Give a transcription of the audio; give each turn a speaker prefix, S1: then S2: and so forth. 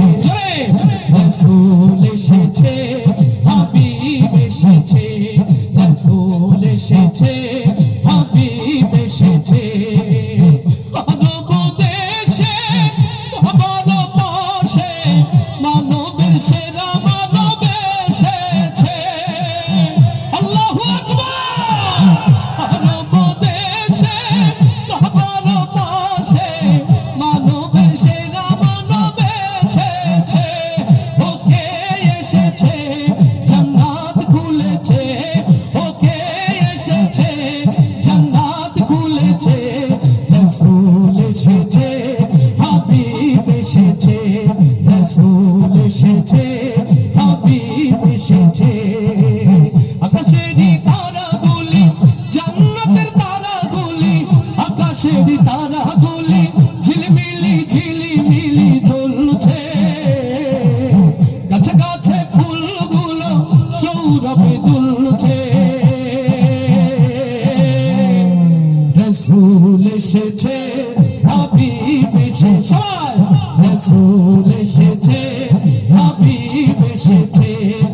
S1: এসেছে জোরে রাসূল এসেছে হাবিব এসেছে রাসূল এসেছে হাবিব এসেছে মানব দেশে ভালোবাসে মানবের সেরা মানব এসেছে আল্লাহু আকবার মানব দেশে ভালোবাসে মানবের সেরা মানব এসেছে ওকে এসেছে জান্নাত খুলেছে ওকে এসেছে জান্নাত খুলেছে রাসূল এসেছে হাবিব এসেছে রাসূল এসেছে হাবিব এসেছে আকাশেরই তারাগুলি জান্নাতের তারাগুলি আকাশেরই তারাগুলি ঝিলমিলি ঝিলিমিলি জ্বলছে গাছে গাছে ফুলগুলো সৌরভে দুলছে রাসূল এসেছে হাবিব এসেছে সবাই রাসূল এসেছে